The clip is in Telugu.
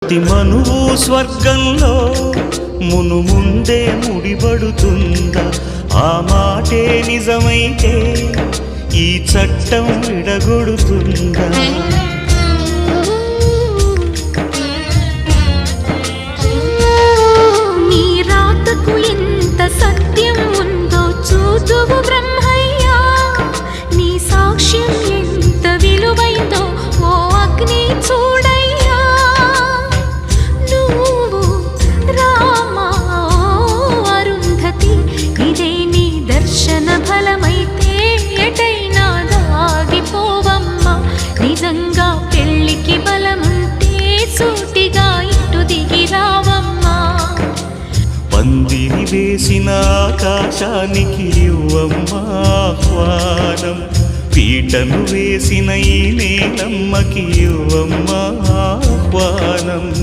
ప్రతి మనువు స్వర్గంలో ముందే ముడిపడుతుందా? ఆ మాటే నిజమైతే ఈ చట్టం విడగొడుతుందా? నీ రాతకు ఎంత సత్యం ఉందో చూదువు బ్రహ్మయ్యా, నీ సాక్ష్యం ఎంత విలువైందో ఓ అగ్ని చూడయ్యా. నువ్వు రామా అరుంధతి, ఇదే నీ దర్శన ఫలమైతే ఎటైనా దాగిపోవమ్మా. నిజంగా పెళ్ళికి బలముంటే సూటిగా ఇటు దిగి రావమ్మా. పందిరి వేసిన ఆకాశానికి ఇవ్వమ్మా ఆహ్వానం, పీటను వేసిన ఈ నేలమ్మకి ఇవ్వమ్మా ఆహ్వానం.